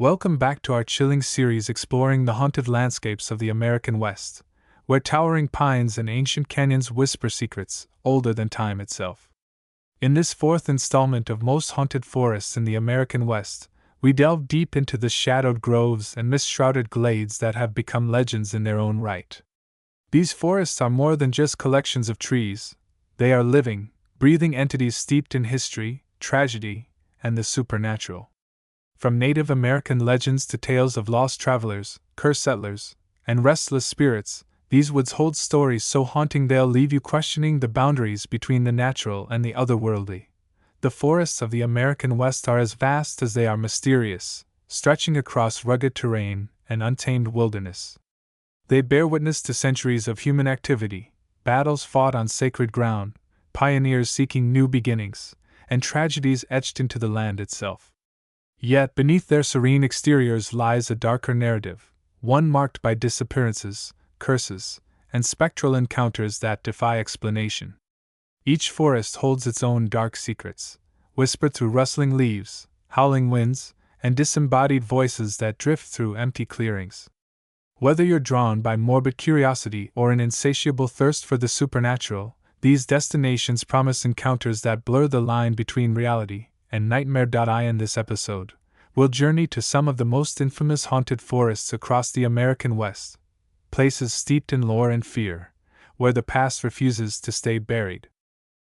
Welcome back to our chilling series exploring the haunted landscapes of the American West, where towering pines and ancient canyons whisper secrets older than time itself. In this fourth installment of Most Haunted Forests in the American West, we delve deep into the shadowed groves and mist-shrouded glades that have become legends in their own right. These forests are more than just collections of trees, they are living, breathing entities steeped in history, tragedy, and the supernatural. From Native American legends to tales of lost travelers, cursed settlers, and restless spirits, these woods hold stories so haunting they'll leave you questioning the boundaries between the natural and the otherworldly. The forests of the American West are as vast as they are mysterious, stretching across rugged terrain and untamed wilderness. They bear witness to centuries of human activity, battles fought on sacred ground, pioneers seeking new beginnings, and tragedies etched into the land itself. Yet beneath their serene exteriors lies a darker narrative, one marked by disappearances, curses, and spectral encounters that defy explanation. Each forest holds its own dark secrets, whispered through rustling leaves, howling winds, and disembodied voices that drift through empty clearings. Whether you're drawn by morbid curiosity or an insatiable thirst for the supernatural, these destinations promise encounters that blur the line between reality and nightmare. In this episode, we'll journey to some of the most infamous haunted forests across the American West, places steeped in lore and fear, where the past refuses to stay buried.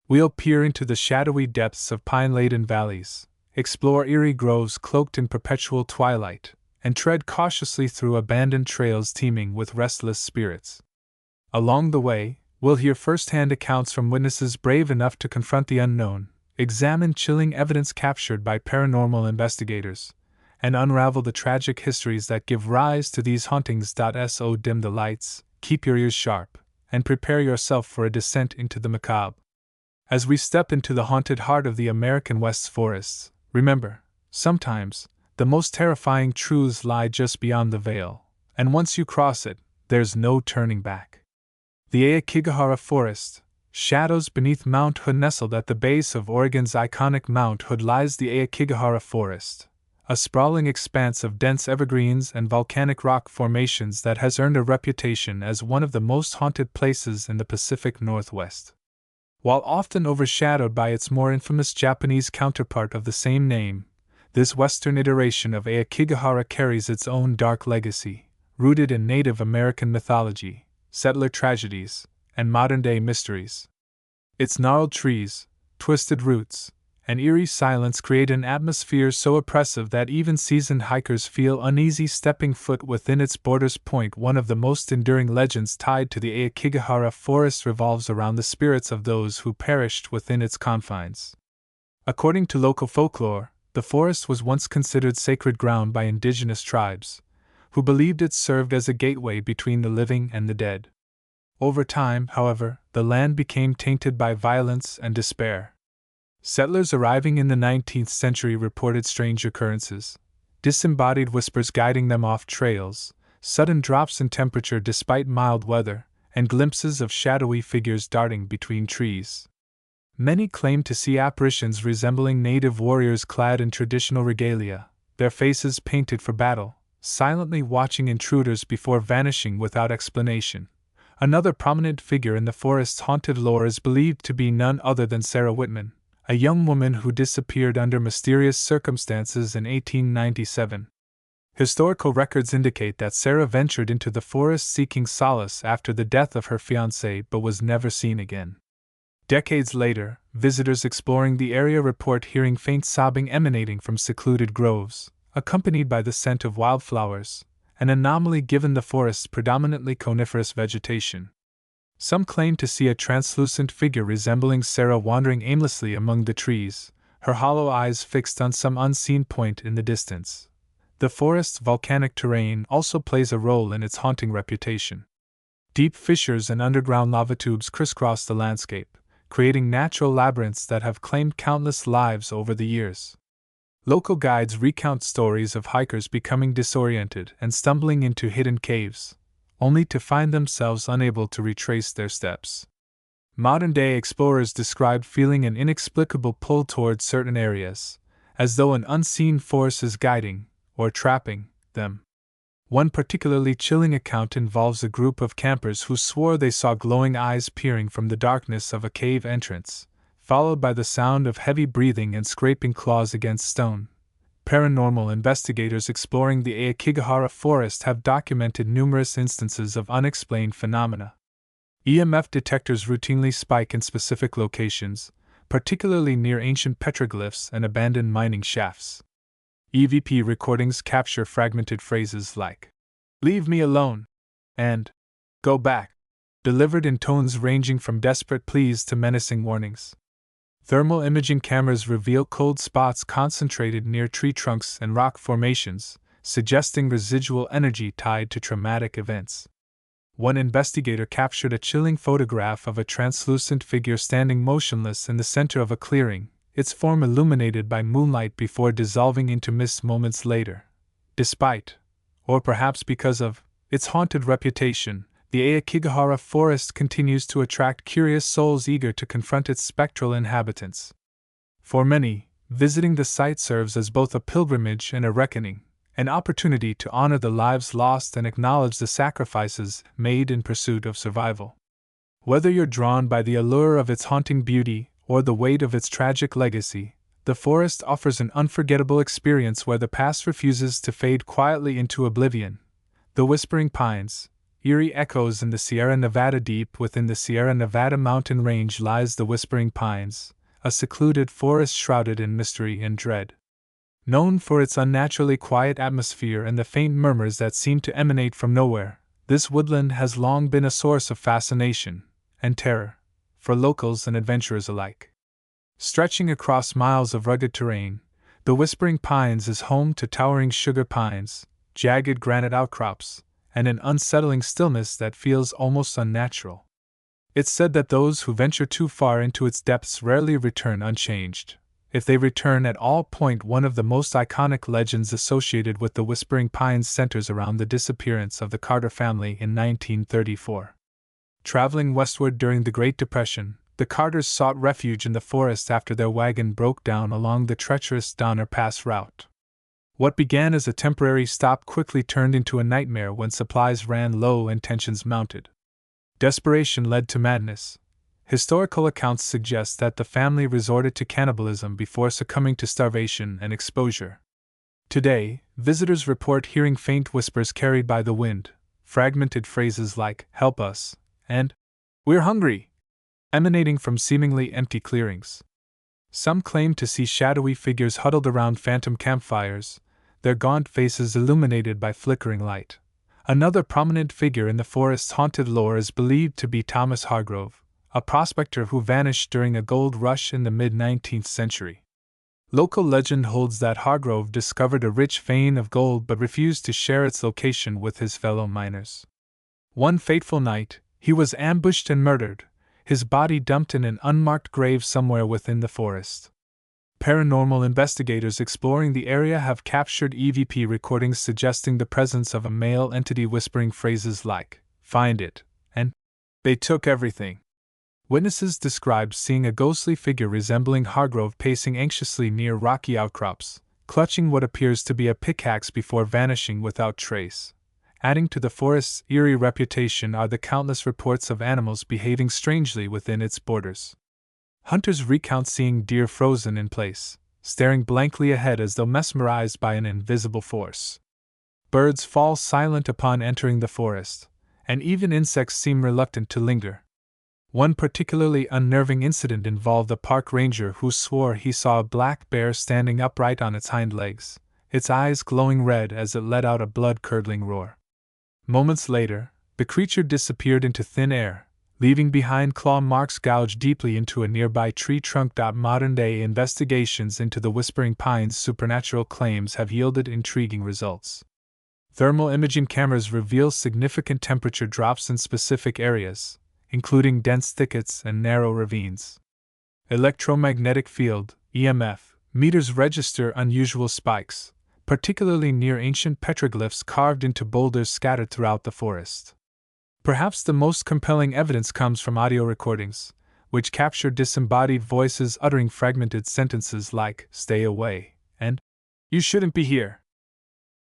We'll peer into the shadowy depths of pine-laden valleys, explore eerie groves cloaked in perpetual twilight, and tread cautiously through abandoned trails teeming with restless spirits. Along the way, we'll hear first-hand accounts from witnesses brave enough to confront the unknown, examine chilling evidence captured by paranormal investigators, and unravel the tragic histories that give rise to these hauntings. So dim the lights, keep your ears sharp, and prepare yourself for a descent into the macabre. As we step into the haunted heart of the American West's forests, remember, sometimes, the most terrifying truths lie just beyond the veil, and once you cross it, there's no turning back. The Aokigahara Forest shadows beneath Mount Hood. Nestled at the base of Oregon's iconic Mount Hood lies the Aokigahara Forest, a sprawling expanse of dense evergreens and volcanic rock formations that has earned a reputation as one of the most haunted places in the Pacific Northwest. While often overshadowed by its more infamous Japanese counterpart of the same name, this western iteration of Aokigahara carries its own dark legacy, rooted in Native American mythology, settler tragedies, and modern-day mysteries. Its gnarled trees, twisted roots, and eerie silence create an atmosphere so oppressive that even seasoned hikers feel uneasy stepping foot within its borders. One of the most enduring legends tied to the Aokigahara Forest revolves around the spirits of those who perished within its confines. According to local folklore, the forest was once considered sacred ground by indigenous tribes, who believed it served as a gateway between the living and the dead. Over time, however, the land became tainted by violence and despair. Settlers arriving in the 19th century reported strange occurrences, disembodied whispers guiding them off trails, sudden drops in temperature despite mild weather, and glimpses of shadowy figures darting between trees. Many claimed to see apparitions resembling native warriors clad in traditional regalia, their faces painted for battle, silently watching intruders before vanishing without explanation. Another prominent figure in the forest's haunted lore is believed to be none other than Sarah Whitman, a young woman who disappeared under mysterious circumstances in 1897. Historical records indicate that Sarah ventured into the forest seeking solace after the death of her fiancé but was never seen again. Decades later, visitors exploring the area report hearing faint sobbing emanating from secluded groves, accompanied by the scent of wildflowers, an anomaly given the forest's predominantly coniferous vegetation. Some claim to see a translucent figure resembling Sarah wandering aimlessly among the trees, her hollow eyes fixed on some unseen point in the distance. The forest's volcanic terrain also plays a role in its haunting reputation. Deep fissures and underground lava tubes crisscross the landscape, creating natural labyrinths that have claimed countless lives over the years. Local guides recount stories of hikers becoming disoriented and stumbling into hidden caves, only to find themselves unable to retrace their steps. Modern-day explorers described feeling an inexplicable pull towards certain areas, as though an unseen force is guiding or trapping them. One particularly chilling account involves a group of campers who swore they saw glowing eyes peering from the darkness of a cave entrance, followed by the sound of heavy breathing and scraping claws against stone. Paranormal investigators exploring the Aokigahara Forest have documented numerous instances of unexplained phenomena. EMF detectors routinely spike in specific locations, particularly near ancient petroglyphs and abandoned mining shafts. EVP recordings capture fragmented phrases like, "Leave me alone," and "Go back," delivered in tones ranging from desperate pleas to menacing warnings. Thermal imaging cameras reveal cold spots concentrated near tree trunks and rock formations, suggesting residual energy tied to traumatic events. One investigator captured a chilling photograph of a translucent figure standing motionless in the center of a clearing, its form illuminated by moonlight before dissolving into mist moments later. Despite, or perhaps because of, its haunted reputation, the Aokigahara Forest continues to attract curious souls eager to confront its spectral inhabitants. For many, visiting the site serves as both a pilgrimage and a reckoning, an opportunity to honor the lives lost and acknowledge the sacrifices made in pursuit of survival. Whether you're drawn by the allure of its haunting beauty or the weight of its tragic legacy, the forest offers an unforgettable experience where the past refuses to fade quietly into oblivion. The Whispering Pines, eerie echoes in the Sierra Nevada. Deep within the Sierra Nevada mountain range lies the Whispering Pines, a secluded forest shrouded in mystery and dread. Known for its unnaturally quiet atmosphere and the faint murmurs that seem to emanate from nowhere, this woodland has long been a source of fascination and terror for locals and adventurers alike. Stretching across miles of rugged terrain, the Whispering Pines is home to towering sugar pines, jagged granite outcrops, and an unsettling stillness that feels almost unnatural. It's said that those who venture too far into its depths rarely return unchanged. If they return at all, one of the most iconic legends associated with the Whispering Pines centers around the disappearance of the Carter family in 1934. Traveling westward during the Great Depression, the Carters sought refuge in the forest after their wagon broke down along the treacherous Donner Pass route. What began as a temporary stop quickly turned into a nightmare when supplies ran low and tensions mounted. Desperation led to madness. Historical accounts suggest that the family resorted to cannibalism before succumbing to starvation and exposure. Today, visitors report hearing faint whispers carried by the wind, fragmented phrases like, "Help us," and "We're hungry," emanating from seemingly empty clearings. Some claim to see shadowy figures huddled around phantom campfires, their gaunt faces illuminated by flickering light. Another prominent figure in the forest's haunted lore is believed to be Thomas Hargrove, a prospector who vanished during a gold rush in the mid-19th century. Local legend holds that Hargrove discovered a rich vein of gold but refused to share its location with his fellow miners. One fateful night, he was ambushed and murdered, his body dumped in an unmarked grave somewhere within the forest. Paranormal investigators exploring the area have captured EVP recordings suggesting the presence of a male entity whispering phrases like, "Find it," and "They took everything." Witnesses described seeing a ghostly figure resembling Hargrove pacing anxiously near rocky outcrops, clutching what appears to be a pickaxe before vanishing without trace. Adding to the forest's eerie reputation are the countless reports of animals behaving strangely within its borders. Hunters recount seeing deer frozen in place, staring blankly ahead as though mesmerized by an invisible force. Birds fall silent upon entering the forest, and even insects seem reluctant to linger. One particularly unnerving incident involved a park ranger who swore he saw a black bear standing upright on its hind legs, its eyes glowing red as it let out a blood-curdling roar. Moments later, the creature disappeared into thin air, leaving behind claw marks gouged deeply into a nearby tree trunk. Modern-day investigations into the Whispering Pines' supernatural claims have yielded intriguing results. Thermal imaging cameras reveal significant temperature drops in specific areas, including dense thickets and narrow ravines. Electromagnetic field (EMF) meters register unusual spikes, particularly near ancient petroglyphs carved into boulders scattered throughout the forest. Perhaps the most compelling evidence comes from audio recordings, which capture disembodied voices uttering fragmented sentences like, "Stay away," and "You shouldn't be here."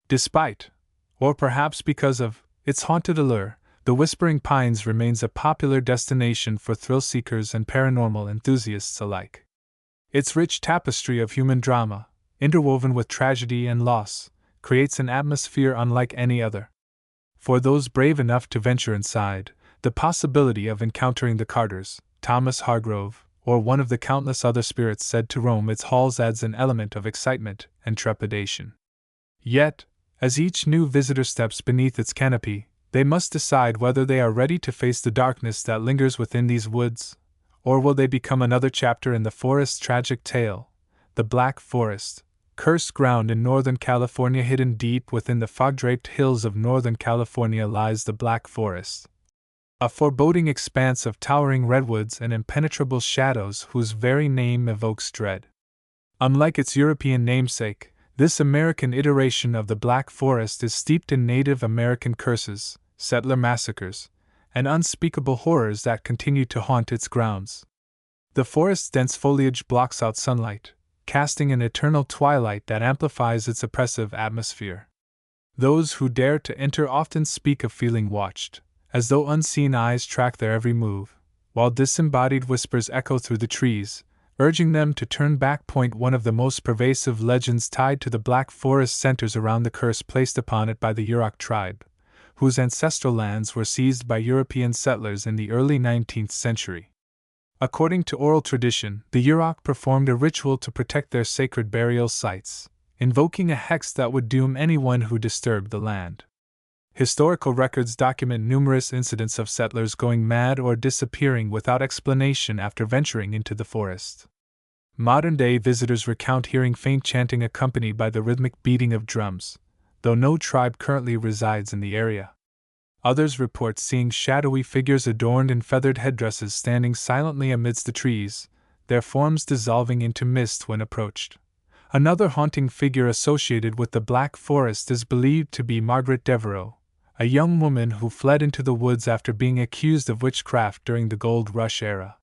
Despite, or perhaps because of, its haunted allure, the Whispering Pines remains a popular destination for thrill-seekers and paranormal enthusiasts alike. Its rich tapestry of human drama, interwoven with tragedy and loss, creates an atmosphere unlike any other. For those brave enough to venture inside, the possibility of encountering the Carters, Thomas Hargrove, or one of the countless other spirits said to roam its halls adds an element of excitement and trepidation. Yet, as each new visitor steps beneath its canopy, they must decide whether they are ready to face the darkness that lingers within these woods, or will they become another chapter in the forest's tragic tale. The Black Forest, cursed ground in Northern California. Hidden deep within the fog-draped hills of Northern California lies the Black Forest, a foreboding expanse of towering redwoods and impenetrable shadows whose very name evokes dread. Unlike its European namesake, this American iteration of the Black Forest is steeped in Native American curses, settler massacres, and unspeakable horrors that continue to haunt its grounds. The forest's dense foliage blocks out sunlight, casting an eternal twilight that amplifies its oppressive atmosphere. Those who dare to enter often speak of feeling watched, as though unseen eyes track their every move, while disembodied whispers echo through the trees, urging them to turn back. One of the most pervasive legends tied to the Black Forest centers around the curse placed upon it by the Yurok tribe, whose ancestral lands were seized by European settlers in the early 19th century. According to oral tradition, the Yurok performed a ritual to protect their sacred burial sites, invoking a hex that would doom anyone who disturbed the land. Historical records document numerous incidents of settlers going mad or disappearing without explanation after venturing into the forest. Modern-day visitors recount hearing faint chanting accompanied by the rhythmic beating of drums, though no tribe currently resides in the area. Others report seeing shadowy figures adorned in feathered headdresses standing silently amidst the trees, their forms dissolving into mist when approached. Another haunting figure associated with the Black Forest is believed to be Margaret Devereaux, a young woman who fled into the woods after being accused of witchcraft during the Gold Rush era.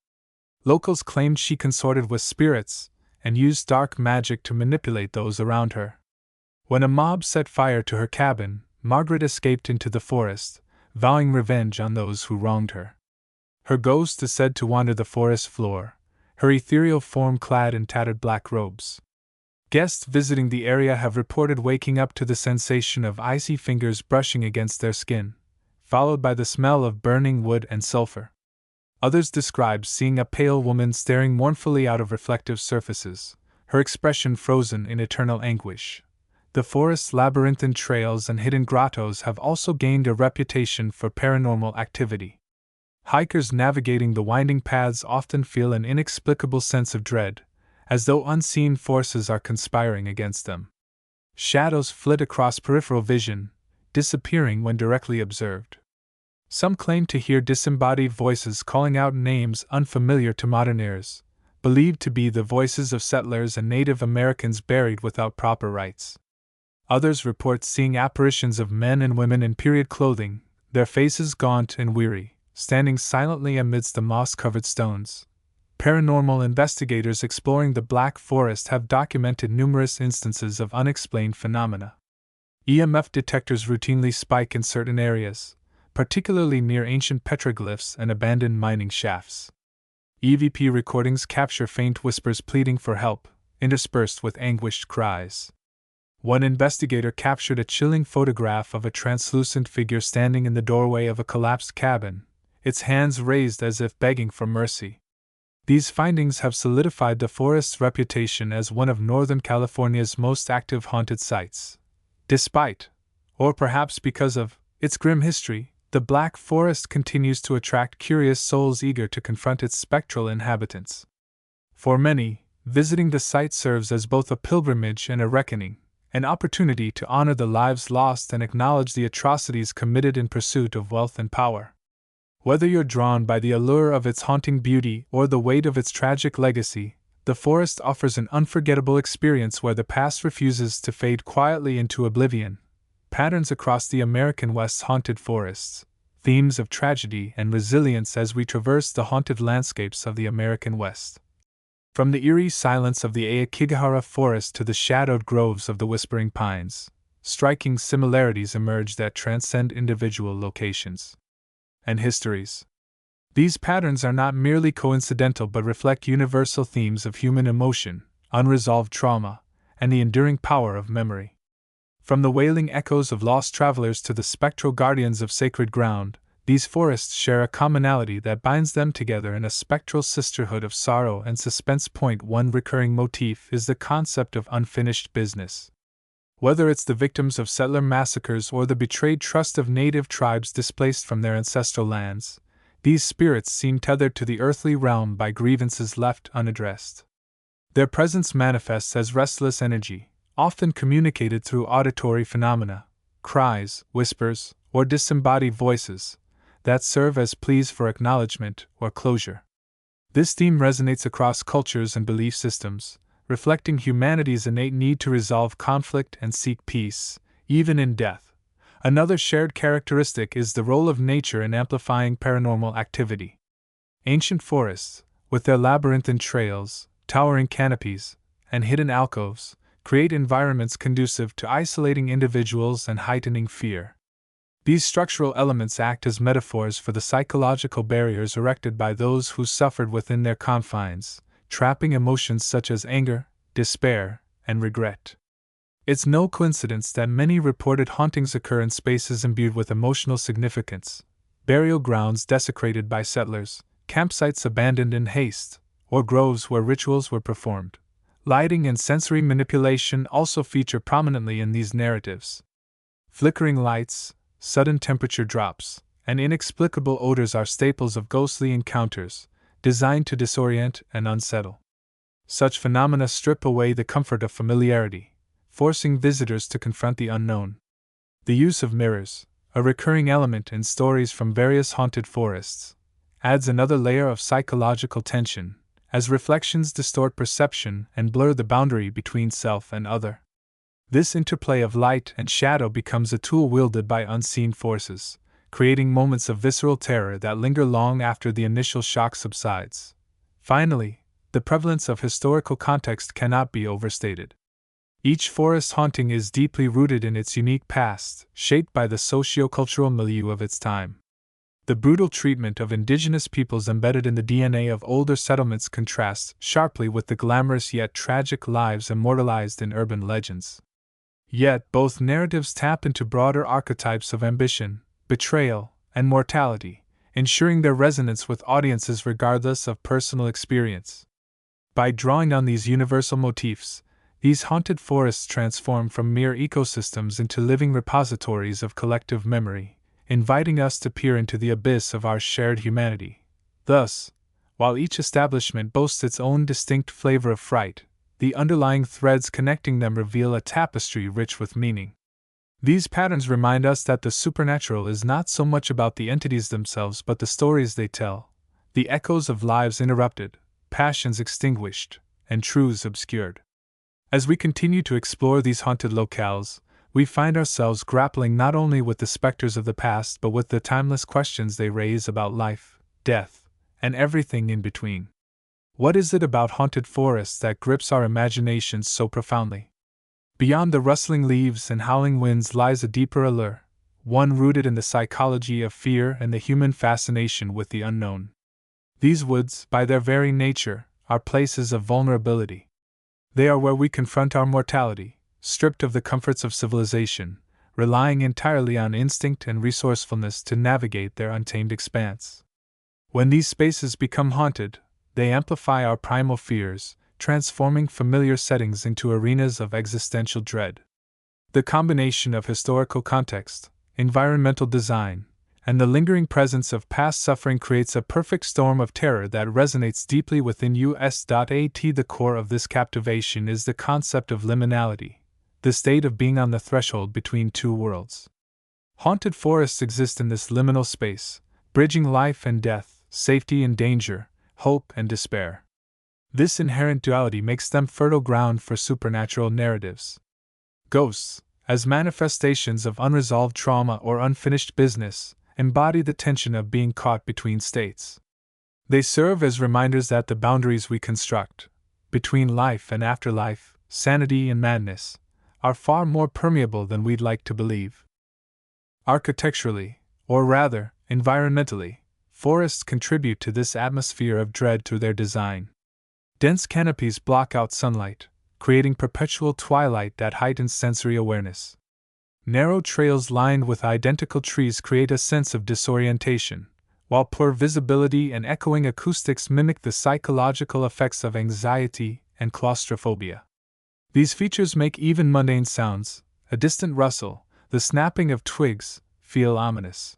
Locals claimed she consorted with spirits and used dark magic to manipulate those around her. When a mob set fire to her cabin, Margaret escaped into the forest, vowing revenge on those who wronged her. Her ghost is said to wander the forest floor, her ethereal form clad in tattered black robes. Guests visiting the area have reported waking up to the sensation of icy fingers brushing against their skin, followed by the smell of burning wood and sulfur. Others describe seeing a pale woman staring mournfully out of reflective surfaces, her expression frozen in eternal anguish. The forest's labyrinthine trails and hidden grottos have also gained a reputation for paranormal activity. Hikers navigating the winding paths often feel an inexplicable sense of dread, as though unseen forces are conspiring against them. Shadows flit across peripheral vision, disappearing when directly observed. Some claim to hear disembodied voices calling out names unfamiliar to modern ears, believed to be the voices of settlers and Native Americans buried without proper rites. Others report seeing apparitions of men and women in period clothing, their faces gaunt and weary, standing silently amidst the moss-covered stones. Paranormal investigators exploring the Black Forest have documented numerous instances of unexplained phenomena. EMF detectors routinely spike in certain areas, particularly near ancient petroglyphs and abandoned mining shafts. EVP recordings capture faint whispers pleading for help, interspersed with anguished cries. One investigator captured a chilling photograph of a translucent figure standing in the doorway of a collapsed cabin, its hands raised as if begging for mercy. These findings have solidified the forest's reputation as one of Northern California's most active haunted sites. Despite, or perhaps because of, its grim history, the Black Forest continues to attract curious souls eager to confront its spectral inhabitants. For many, visiting the site serves as both a pilgrimage and a reckoning, an opportunity to honor the lives lost and acknowledge the atrocities committed in pursuit of wealth and power. Whether you're drawn by the allure of its haunting beauty or the weight of its tragic legacy, the forest offers an unforgettable experience where the past refuses to fade quietly into oblivion. Patterns across the American West's haunted forests, themes of tragedy and resilience as we traverse the haunted landscapes of the American West. From the eerie silence of the Aokigahara Forest to the shadowed groves of the Whispering Pines, striking similarities emerge that transcend individual locations and histories. These patterns are not merely coincidental but reflect universal themes of human emotion, unresolved trauma, and the enduring power of memory. From the wailing echoes of lost travelers to the spectral guardians of sacred ground, these forests share a commonality that binds them together in a spectral sisterhood of sorrow and suspense. One recurring motif is the concept of unfinished business. Whether it's the victims of settler massacres or the betrayed trust of native tribes displaced from their ancestral lands, these spirits seem tethered to the earthly realm by grievances left unaddressed. Their presence manifests as restless energy, often communicated through auditory phenomena, cries, whispers, or disembodied voices, that serve as pleas for acknowledgement or closure. This theme resonates across cultures and belief systems, reflecting humanity's innate need to resolve conflict and seek peace, even in death. Another shared characteristic is the role of nature in amplifying paranormal activity. Ancient forests, with their labyrinthine trails, towering canopies, and hidden alcoves, create environments conducive to isolating individuals and heightening fear. These structural elements act as metaphors for the psychological barriers erected by those who suffered within their confines, trapping emotions such as anger, despair, and regret. It's no coincidence that many reported hauntings occur in spaces imbued with emotional significance: burial grounds desecrated by settlers, campsites abandoned in haste, or groves where rituals were performed. Lighting and sensory manipulation also feature prominently in these narratives. Flickering lights, sudden temperature drops, and inexplicable odors are staples of ghostly encounters, designed to disorient and unsettle. Such phenomena strip away the comfort of familiarity, forcing visitors to confront the unknown. The use of mirrors, a recurring element in stories from various haunted forests, adds another layer of psychological tension, as reflections distort perception and blur the boundary between self and other. This interplay of light and shadow becomes a tool wielded by unseen forces, creating moments of visceral terror that linger long after the initial shock subsides. Finally, the prevalence of historical context cannot be overstated. Each forest haunting is deeply rooted in its unique past, shaped by the socio-cultural milieu of its time. The brutal treatment of indigenous peoples embedded in the DNA of older settlements contrasts sharply with the glamorous yet tragic lives immortalized in urban legends. Yet both narratives tap into broader archetypes of ambition, betrayal, and mortality, ensuring their resonance with audiences regardless of personal experience. By drawing on these universal motifs, these haunted forests transform from mere ecosystems into living repositories of collective memory, inviting us to peer into the abyss of our shared humanity. Thus, while each establishment boasts its own distinct flavor of fright, the underlying threads connecting them reveal a tapestry rich with meaning. These patterns remind us that the supernatural is not so much about the entities themselves but the stories they tell, the echoes of lives interrupted, passions extinguished, and truths obscured. As we continue to explore these haunted locales, we find ourselves grappling not only with the specters of the past but with the timeless questions they raise about life, death, and everything in between. What is it about haunted forests that grips our imaginations so profoundly? Beyond the rustling leaves and howling winds lies a deeper allure, one rooted in the psychology of fear and the human fascination with the unknown. These woods, by their very nature, are places of vulnerability. They are where we confront our mortality, stripped of the comforts of civilization, relying entirely on instinct and resourcefulness to navigate their untamed expanse. When these spaces become haunted, they amplify our primal fears, transforming familiar settings into arenas of existential dread. The combination of historical context, environmental design, and the lingering presence of past suffering creates a perfect storm of terror that resonates deeply within us. The core of this captivation is the concept of liminality, the state of being on the threshold between two worlds. Haunted forests exist in this liminal space, bridging life and death, safety and danger, hope and despair. This inherent duality makes them fertile ground for supernatural narratives. Ghosts, as manifestations of unresolved trauma or unfinished business, embody the tension of being caught between states. They serve as reminders that the boundaries we construct, between life and afterlife, sanity and madness, are far more permeable than we'd like to believe. Architecturally, or rather, environmentally, forests contribute to this atmosphere of dread through their design. Dense canopies block out sunlight, creating perpetual twilight that heightens sensory awareness. Narrow trails lined with identical trees create a sense of disorientation, while poor visibility and echoing acoustics mimic the psychological effects of anxiety and claustrophobia. These features make even mundane sounds, a distant rustle, the snapping of twigs, feel ominous.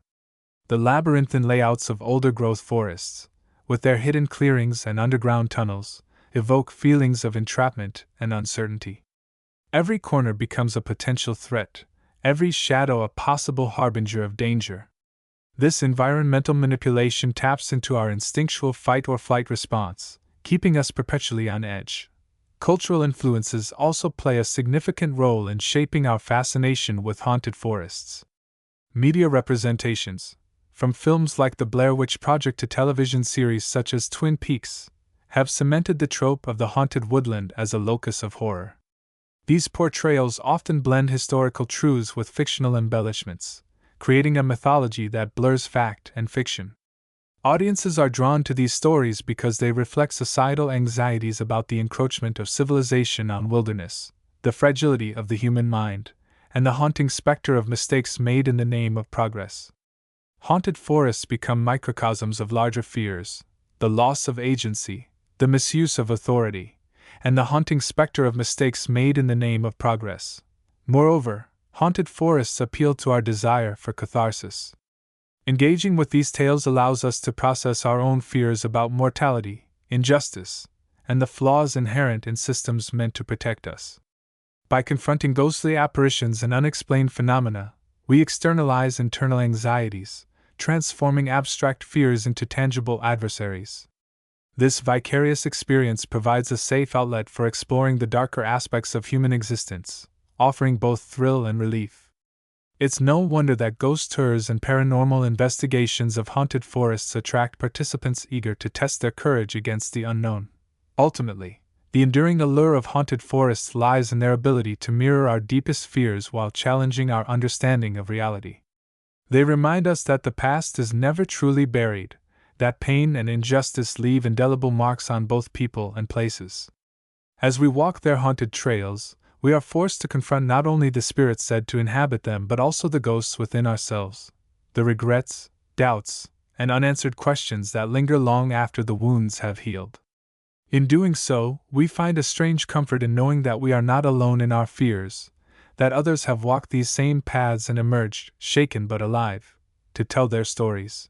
The labyrinthine layouts of older growth forests, with their hidden clearings and underground tunnels, evoke feelings of entrapment and uncertainty. Every corner becomes a potential threat, every shadow a possible harbinger of danger. This environmental manipulation taps into our instinctual fight or flight response, keeping us perpetually on edge. Cultural influences also play a significant role in shaping our fascination with haunted forests. Media representations, from films like The Blair Witch Project to television series such as Twin Peaks, have cemented the trope of the haunted woodland as a locus of horror. These portrayals often blend historical truths with fictional embellishments, creating a mythology that blurs fact and fiction. Audiences are drawn to these stories because they reflect societal anxieties about the encroachment of civilization on wilderness, the fragility of the human mind, and the haunting specter of mistakes made in the name of progress. Haunted forests become microcosms of larger fears: the loss of agency, the misuse of authority, and the haunting specter of mistakes made in the name of progress. Moreover, haunted forests appeal to our desire for catharsis. Engaging with these tales allows us to process our own fears about mortality, injustice, and the flaws inherent in systems meant to protect us. By confronting ghostly apparitions and unexplained phenomena, we externalize internal anxieties, transforming abstract fears into tangible adversaries. This vicarious experience provides a safe outlet for exploring the darker aspects of human existence, offering both thrill and relief. It's no wonder that ghost tours and paranormal investigations of haunted forests attract participants eager to test their courage against the unknown. Ultimately, the enduring allure of haunted forests lies in their ability to mirror our deepest fears while challenging our understanding of reality. They remind us that the past is never truly buried, that pain and injustice leave indelible marks on both people and places. As we walk their haunted trails, we are forced to confront not only the spirits said to inhabit them but also the ghosts within ourselves, the regrets, doubts, and unanswered questions that linger long after the wounds have healed. In doing so, we find a strange comfort in knowing that we are not alone in our fears, that others have walked these same paths and emerged, shaken but alive, to tell their stories.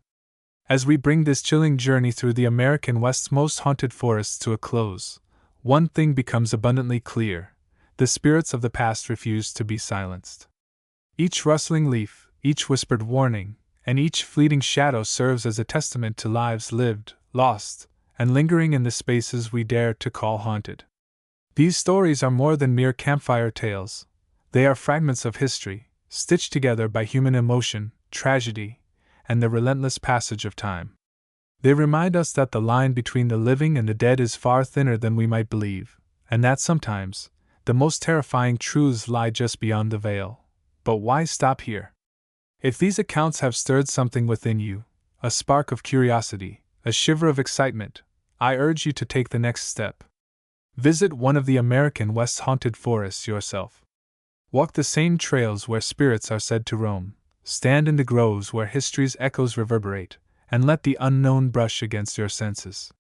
As we bring this chilling journey through the American West's most haunted forests to a close, one thing becomes abundantly clear: the spirits of the past refuse to be silenced. Each rustling leaf, each whispered warning, and each fleeting shadow serves as a testament to lives lived, lost, and lingering in the spaces we dare to call haunted. These stories are more than mere campfire tales. They are fragments of history, stitched together by human emotion, tragedy, and the relentless passage of time. They remind us that the line between the living and the dead is far thinner than we might believe, and that sometimes the most terrifying truths lie just beyond the veil. But why stop here? If these accounts have stirred something within you, a spark of curiosity, a shiver of excitement, I urge you to take the next step. Visit one of the American West's haunted forests yourself. Walk the same trails where spirits are said to roam. Stand in the groves where history's echoes reverberate, and let the unknown brush against your senses.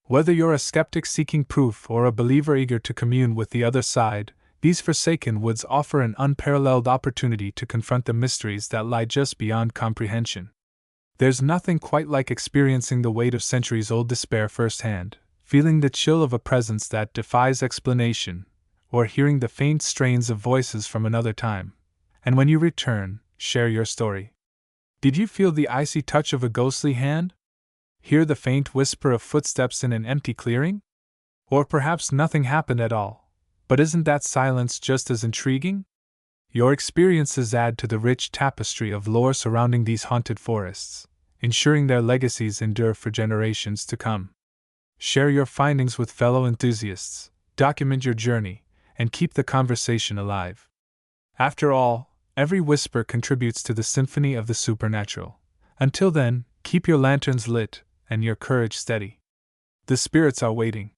Whether you're a skeptic seeking proof or a believer eager to commune with the other side, these forsaken woods offer an unparalleled opportunity to confront the mysteries that lie just beyond comprehension. There's nothing quite like experiencing the weight of centuries-old despair firsthand, feeling the chill of a presence that defies explanation, or hearing the faint strains of voices from another time. And when you return, share your story. Did you feel the icy touch of a ghostly hand? Hear the faint whisper of footsteps in an empty clearing? Or perhaps nothing happened at all, but isn't that silence just as intriguing? Your experiences add to the rich tapestry of lore surrounding these haunted forests, ensuring their legacies endure for generations to come. Share your findings with fellow enthusiasts, document your journey, and keep the conversation alive. After all, every whisper contributes to the symphony of the supernatural. Until then, keep your lanterns lit and your courage steady. The spirits are waiting.